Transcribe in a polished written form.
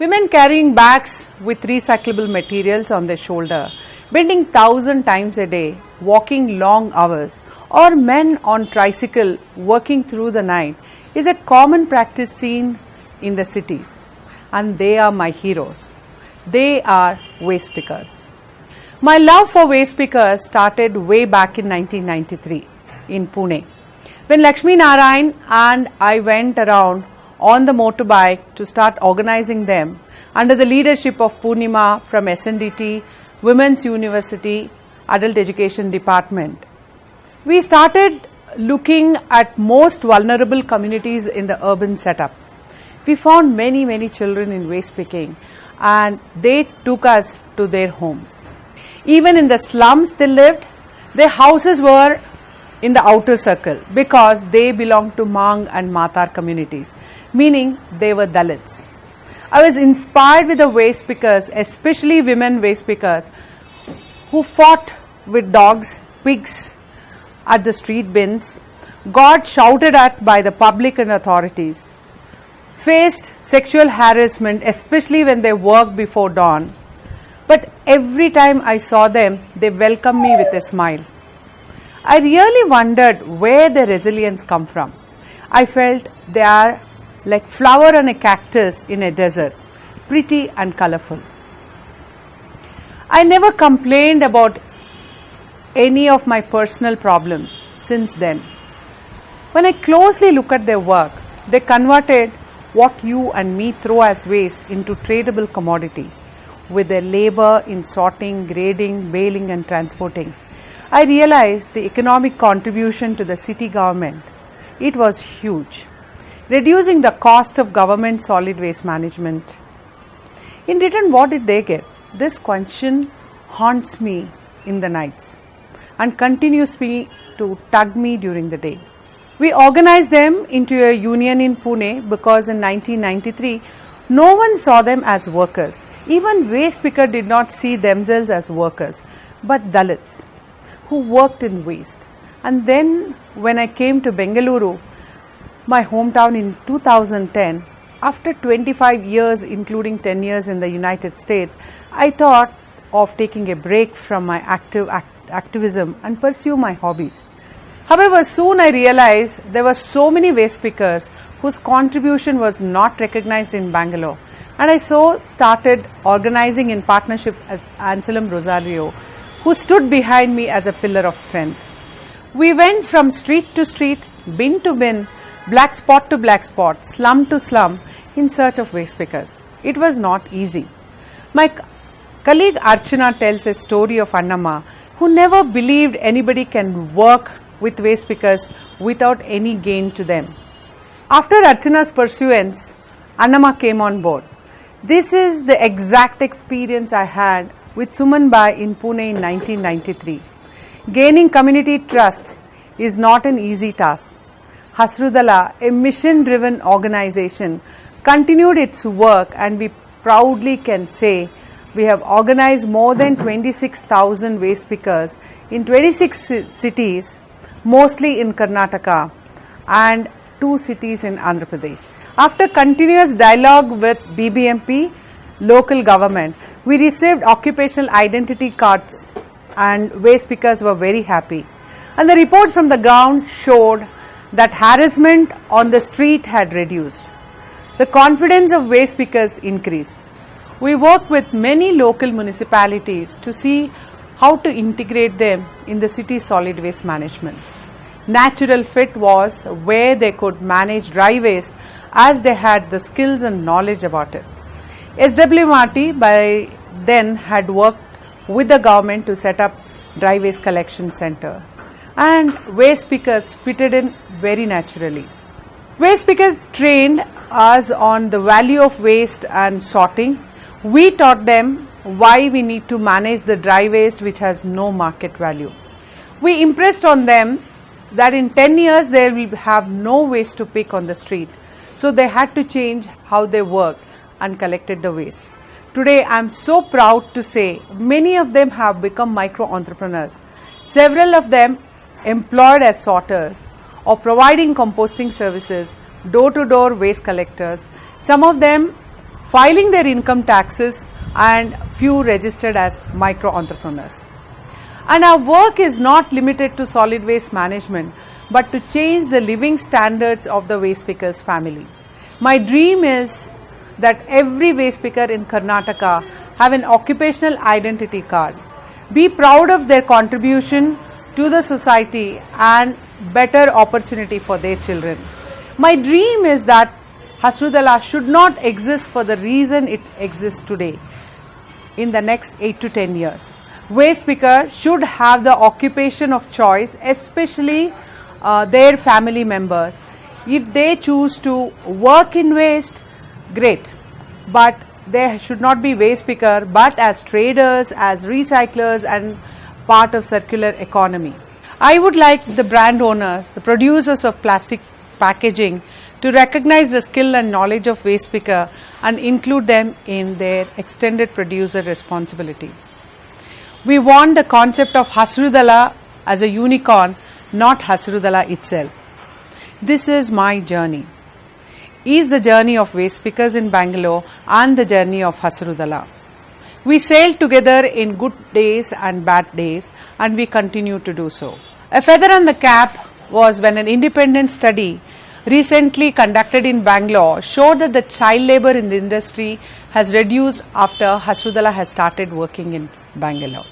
Women carrying bags with recyclable materials on their shoulder, bending 1,000 times a day, walking long hours, or men on tricycle working through the night is a common practice seen in the cities. And they are my heroes. They are waste pickers. My love for waste pickers started way back in 1993 in Pune, when Lakshmi Narayan and I went around on the motorbike to start organizing them under the leadership of Purnima from SNDT, Women's University, Adult Education Department. We started looking at most vulnerable communities in the urban setup. We found many children in waste picking, and they took us to their homes. Even in the slums they lived, their houses were in the outer circle because they belonged to Mang and Matar communities, meaning they were Dalits. I was inspired with the waste pickers, especially women waste pickers, who fought with dogs, pigs at the street bins, got shouted at by the public and authorities, faced sexual harassment, especially when they worked before dawn. But every time I saw them, they welcomed me with a smile. I really wondered where their resilience come from. I felt they are like flower on a cactus in a desert, pretty and colorful. I never complained about any of my personal problems since then. When I closely look at their work, they converted what you and me throw as waste into tradable commodity with their labor in sorting, grading, baling and transporting. I realized the economic contribution to the city government. It was huge, reducing the cost of government solid waste management. In return, what did they get? This question haunts me in the nights and continues to tug me during the day. We organized them into a union in Pune because in 1993, no one saw them as workers. Even waste picker did not see themselves as workers, but Dalits who worked in waste. And then when I came to Bengaluru, my hometown in 2010, after 25 years, including 10 years in the United States, I thought of taking a break from my activism and pursue my hobbies. However, soon I realized there were so many waste pickers whose contribution was not recognized in Bangalore, and I so started organizing in partnership with Anselm Rosario, who stood behind me as a pillar of strength. We went from street to street, bin to bin, black spot to black spot, slum to slum in search of waste pickers. It was not easy. My colleague Archana tells a story of Annamma, who never believed anybody can work with waste pickers without any gain to them. After Archana's pursuance, Annamma came on board. This is the exact experience I had with Sumanbai in Pune in 1993. Gaining community trust is not an easy task. Hasrudala, a mission-driven organization, continued its work, and we proudly can say we have organized more than 26,000 waste pickers in 26 cities, mostly in Karnataka, and 2 cities in Andhra Pradesh. After continuous dialogue with BBMP, local government, we received occupational identity cards and waste pickers were very happy. And the reports from the ground showed that harassment on the street had reduced. The confidence of waste pickers increased. We worked with many local municipalities to see how to integrate them in the city's solid waste management. Natural fit was where they could manage dry waste as they had the skills and knowledge about it. SWMRT by then had worked with the government to set up dry waste collection center, and waste pickers fitted in very naturally. Waste pickers trained us on the value of waste and sorting. We taught them why we need to manage the dry waste which has no market value. We impressed on them that in 10 years they will have no waste to pick on the street. So they had to change how they worked and collected the waste. Today I am so proud to say many of them have become micro entrepreneurs. Several of them employed as sorters or providing composting services, door-to-door waste collectors. Some of them filing their income taxes, and few registered as micro entrepreneurs. And our work is not limited to solid waste management, but to change the living standards of the waste pickers family. My dream is that every waste picker in Karnataka have an occupational identity card. Be proud of their contribution to the society and better opportunity for their children. My dream is that Hasrudala should not exist for the reason it exists today in the next 8 to 10 years. Waste picker should have the occupation of choice, especially their family members. If they choose to work in waste, great, but they should not be waste picker, but as traders, as recyclers, and part of circular economy. I would like the brand owners, the producers of plastic packaging, to recognize the skill and knowledge of waste picker and include them in their extended producer responsibility. We want the concept of Hasrudala as a unicorn, not Hasrudala itself. This is my journey. Is the journey of waste pickers in Bangalore and the journey of Hasrudala. We sailed together in good days and bad days, and we continue to do so. A feather on the cap was when an independent study recently conducted in Bangalore showed that the child labor in the industry has reduced after Hasrudala has started working in Bangalore.